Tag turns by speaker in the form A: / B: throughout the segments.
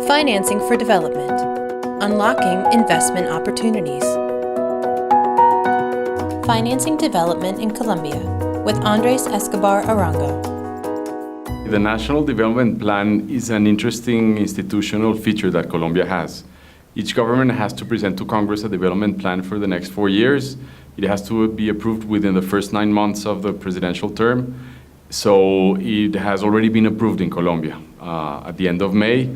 A: Financing for Development, Unlocking Investment Opportunities. Financing Development in Colombia with Andres Escobar Arango.
B: The National Development Plan is an interesting institutional feature that Colombia has. Each government has to present to Congress a development plan for the next 4 years. It has to be approved within the first 9 months of the presidential term. So it has already been approved in Colombia at the end of May.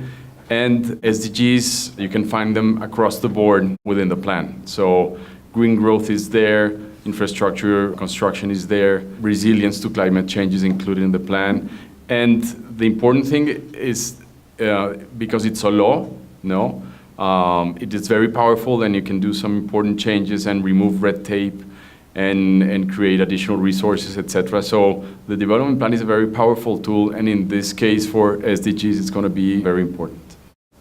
B: And SDGs, you can find them across the board within the plan. So green growth is there, infrastructure construction is there, resilience to climate change is included in the plan. And the important thing is, because it's a law, it is very powerful, and you can do some important changes and remove red tape and create additional resources, etc. So the development plan is a very powerful tool, and in this case for SDGs, it's going to be very important.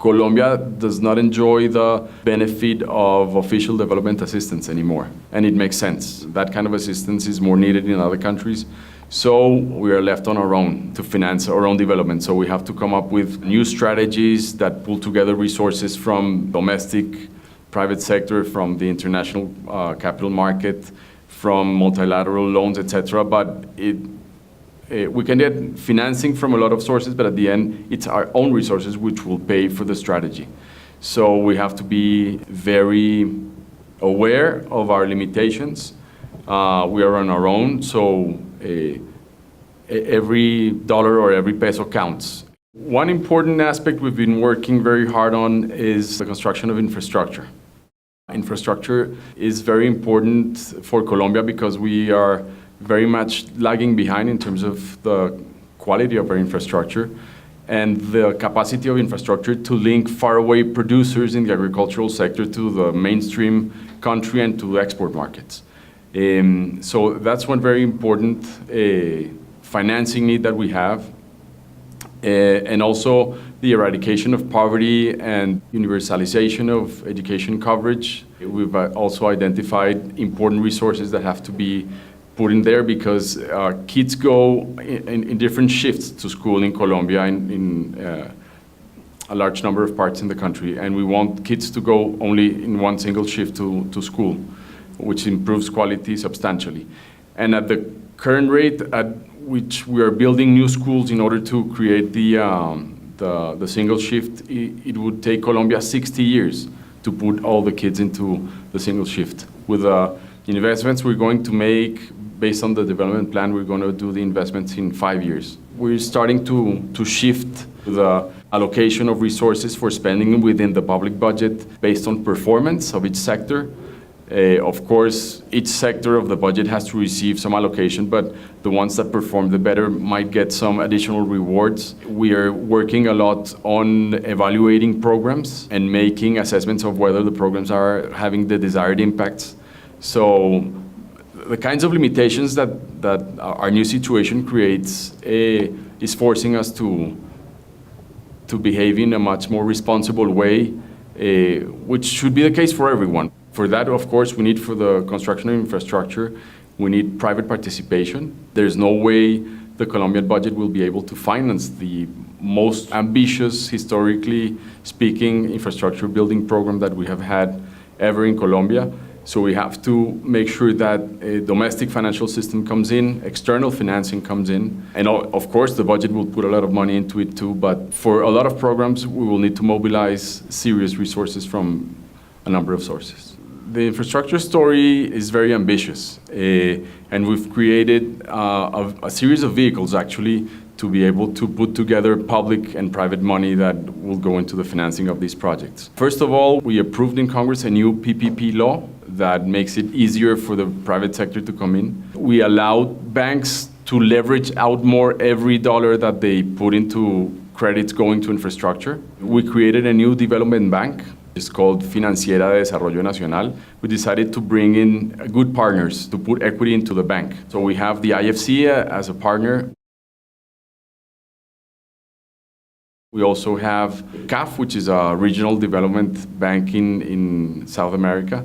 B: Colombia does not enjoy the benefit of official development assistance anymore, and it makes sense. That kind of assistance is more needed in other countries. So we are left on our own to finance our own development. So we have to come up with new strategies that pull together resources from domestic, private sector, from the international capital market, from multilateral loans, etc. But we can get financing from a lot of sources, but at the end, it's our own resources which will pay for the strategy. So we have to be very aware of our limitations. We are on our own, so every dollar or every peso counts. One important aspect we've been working very hard on is the construction of infrastructure. Infrastructure is very important for Colombia because we are very much lagging behind in terms of the quality of our infrastructure and the capacity of infrastructure to link faraway producers in the agricultural sector to the mainstream country and to export markets. So that's one very important financing need that we have. And also the eradication of poverty and universalization of education coverage. We've also identified important resources that have to be put in there because kids go in different shifts to school in Colombia in a large number of parts in the country, and we want kids to go only in one single shift to school, which improves quality substantially. And at the current rate at which we are building new schools in order to create the single shift, it would take Colombia 60 years to put all the kids into the single shift. With the investments we're going to make based on the development plan, we're going to do the investments in 5 years. We're starting to shift the allocation of resources for spending within the public budget based on performance of each sector. Of course, each sector of the budget has to receive some allocation, but the ones that perform the better might get some additional rewards. We are working a lot on evaluating programs and making assessments of whether the programs are having the desired impacts. So the kinds of limitations that our new situation creates is forcing us to behave in a much more responsible way, which should be the case for everyone. For that, of course, we need, for the construction of infrastructure, we need private participation. There's no way the Colombian budget will be able to finance the most ambitious, historically speaking, infrastructure building program that we have had ever in Colombia. So we have to make sure that a domestic financial system comes in, external financing comes in, and of course the budget will put a lot of money into it too, but for a lot of programs we will need to mobilize serious resources from a number of sources. The infrastructure story is very ambitious, and we've created a series of vehicles actually to be able to put together public and private money that will go into the financing of these projects. First of all, we approved in Congress a new PPP law that makes it easier for the private sector to come in. We allowed banks to leverage out more every dollar that they put into credits going to infrastructure. We created a new development bank. It's called Financiera de Desarrollo Nacional. We decided to bring in good partners to put equity into the bank. So we have the IFC as a partner. We also have CAF, which is a regional development bank in South America.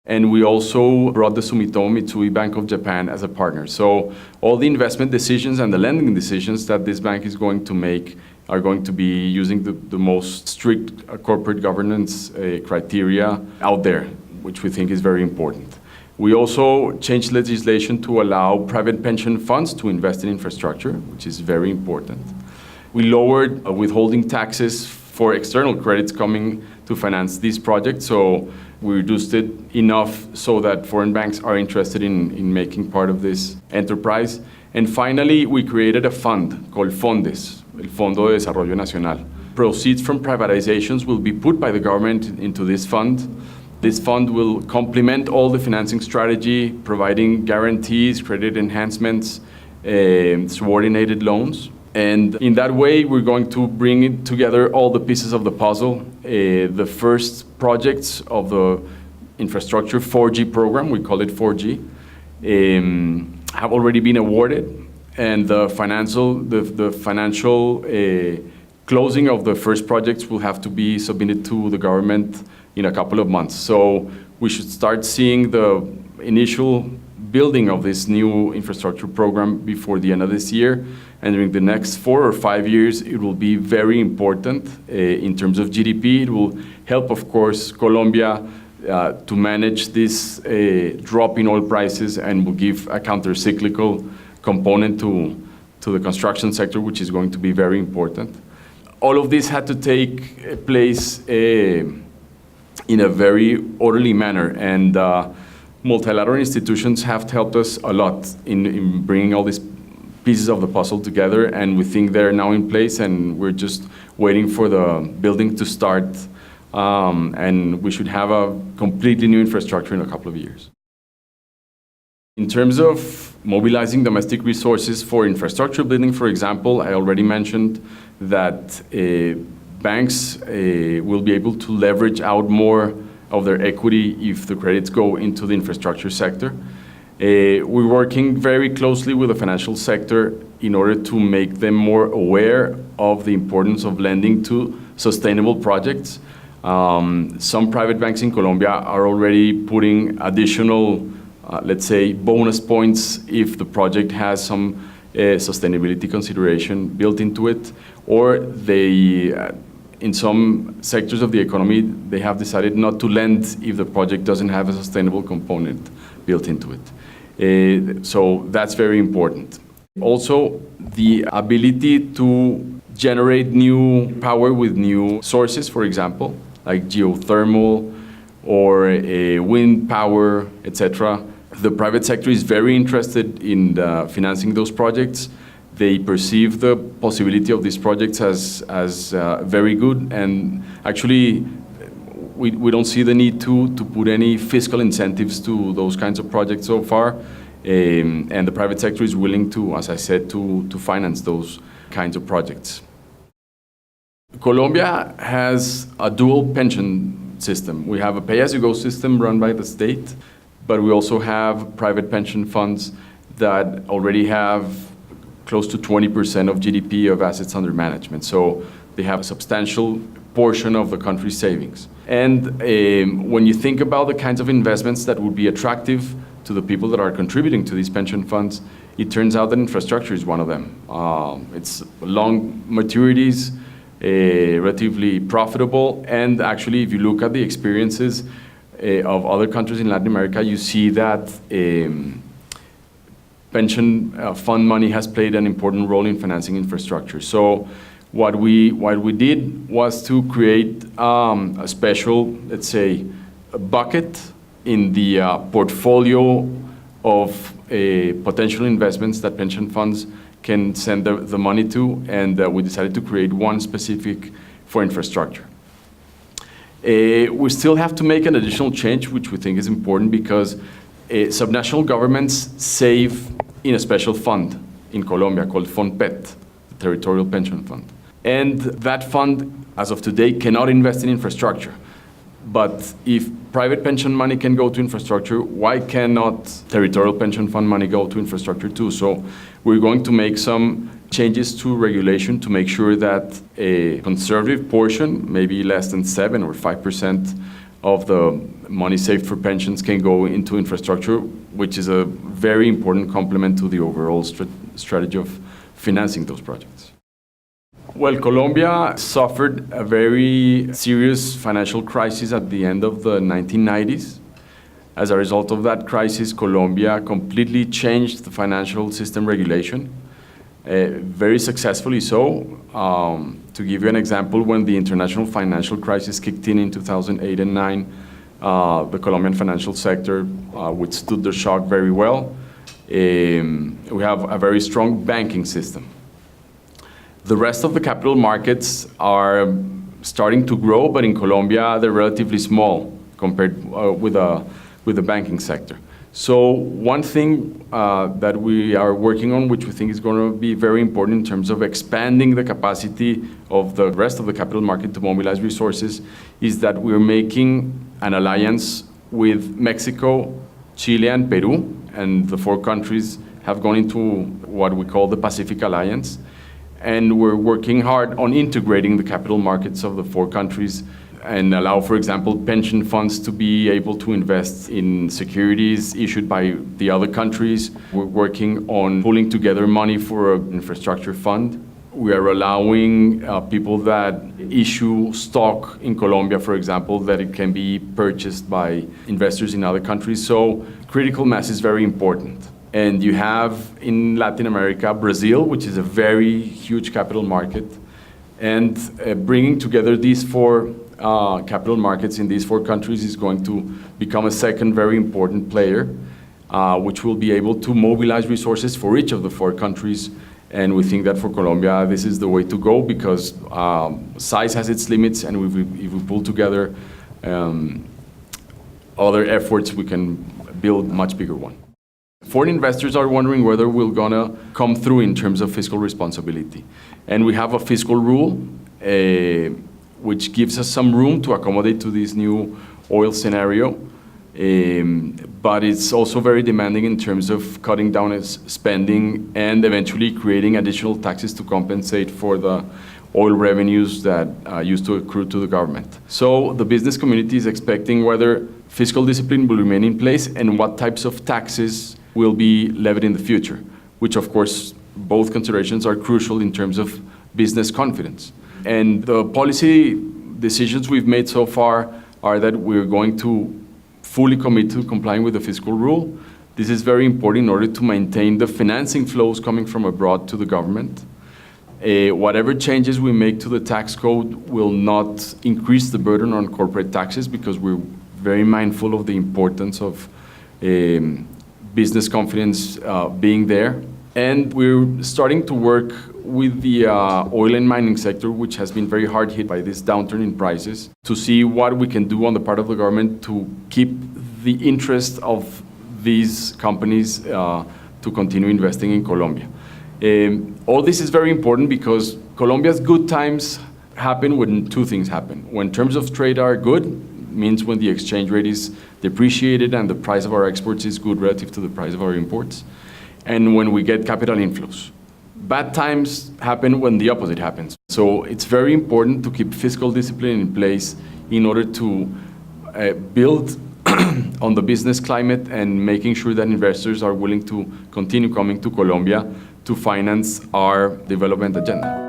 B: And we also brought the Sumitomo Mitsui Bank of Japan as a partner. So all the investment decisions and the lending decisions that this bank is going to make are going to be using the most strict corporate governance criteria out there, which we think is very important. We also changed legislation to allow private pension funds to invest in infrastructure, which is very important. We lowered withholding taxes for external credits coming to finance these projects, so we reduced it enough so that foreign banks are interested in making part of this enterprise. And finally, we created a fund called FONDES, el Fondo de Desarrollo Nacional. Proceeds from privatizations will be put by the government into this fund. This fund will complement all the financing strategy, providing guarantees, credit enhancements, subordinated loans. And in that way, we're going to bring together all the pieces of the puzzle. The first projects of the infrastructure 4G program, we call it 4G, have already been awarded, and the financial closing of the first projects will have to be submitted to the government in a couple of months. So we should start seeing the initial building of this new infrastructure program before the end of this year. And during the next 4 or 5 years, it will be very important in terms of GDP. It will help, of course, Colombia to manage this drop in oil prices, and will give a counter-cyclical component to the construction sector, which is going to be very important. All of this had to take place in a very orderly manner, and multilateral institutions have helped us a lot in bringing all these pieces of the puzzle together, and we think they're now in place, and we're just waiting for the building to start, and we should have a completely new infrastructure in a couple of years. In terms of mobilizing domestic resources for infrastructure building, for example, I already mentioned that banks will be able to leverage out more of their equity if the credits go into the infrastructure sector. We're working very closely with the financial sector in order to make them more aware of the importance of lending to sustainable projects. Some private banks in Colombia are already putting additional, let's say, bonus points if the project has some sustainability consideration built into it, or they, in some sectors of the economy, they have decided not to lend if the project doesn't have a sustainable component built into it. So that's very important. Also, the ability to generate new power with new sources, for example, like geothermal or wind power, etc. The private sector is very interested in financing those projects. They perceive the possibility of these projects as very good, and actually we don't see the need to put any fiscal incentives to those kinds of projects so far, and the private sector is willing to, as I said, to finance those kinds of projects. Colombia has a dual pension system. We have a pay-as-you-go system run by the state, but we also have private pension funds that already have close to 20% of GDP of assets under management. So they have a substantial portion of the country's savings. And when you think about the kinds of investments that would be attractive to the people that are contributing to these pension funds, it turns out that infrastructure is one of them. It's long maturities, relatively profitable, and actually if you look at the experiences of other countries in Latin America, you see that pension fund money has played an important role in financing infrastructure. So what we did was to create a special, let's say, a bucket in the portfolio of potential investments that pension funds can send the money to, and we decided to create one specific for infrastructure. We still have to make an additional change, which we think is important, because subnational governments save in a special fund in Colombia called FONPET, the Territorial Pension Fund. And that fund, as of today, cannot invest in infrastructure. But if private pension money can go to infrastructure, why cannot territorial pension fund money go to infrastructure too? So we're going to make some changes to regulation to make sure that a conservative portion, maybe less than 7 or 5% of the money saved for pensions, can go into infrastructure, which is a very important complement to the overall strategy of financing those projects. Well, Colombia suffered a very serious financial crisis at the end of the 1990s. As a result of that crisis, Colombia completely changed the financial system regulation, very successfully so. To give you an example, when the international financial crisis kicked in 2008 and 2009, the Colombian financial sector withstood the shock very well. We have a very strong banking system. The rest of the capital markets are starting to grow, but in Colombia they're relatively small compared with the banking sector. So one thing that we are working on, which we think is going to be very important in terms of expanding the capacity of the rest of the capital market to mobilize resources, is that we're making an alliance with Mexico, Chile, and Peru, and the 4 countries have gone into what we call the Pacific Alliance. And we're working hard on integrating the capital markets of the 4 countries and allow, for example, pension funds to be able to invest in securities issued by the other countries. We're working on pulling together money for an infrastructure fund. We are allowing people that issue stock in Colombia, for example, that it can be purchased by investors in other countries. So critical mass is very important. And you have in Latin America, Brazil, which is a very huge capital market. And bringing together these 4 capital markets in these 4 countries is going to become a second very important player, which will be able to mobilize resources for each of the 4 countries. And we think that for Colombia, this is the way to go, because size has its limits, and if we pull together other efforts, we can build a much bigger one. Foreign investors are wondering whether we're going to come through in terms of fiscal responsibility. And we have a fiscal rule which gives us some room to accommodate to this new oil scenario. But it's also very demanding in terms of cutting down its spending and eventually creating additional taxes to compensate for the oil revenues that used to accrue to the government. So the business community is expecting whether fiscal discipline will remain in place and what types of taxes will be levied in the future, which of course both considerations are crucial in terms of business confidence. And the policy decisions we've made so far are that we're going to fully commit to complying with the fiscal rule. This is very important in order to maintain the financing flows coming from abroad to the government. Whatever changes we make to the tax code will not increase the burden on corporate taxes, because we're very mindful of the importance of business confidence being there. And we're starting to work with the oil and mining sector, which has been very hard hit by this downturn in prices, to see what we can do on the part of the government to keep the interest of these companies to continue investing in Colombia. All this is very important because Colombia's good times happen when 2 things happen. When terms of trade are good, means when the exchange rate is depreciated and the price of our exports is good relative to the price of our imports, and when we get capital inflows. Bad times happen when the opposite happens. So it's very important to keep fiscal discipline in place in order to build on the business climate and making sure that investors are willing to continue coming to Colombia to finance our development agenda.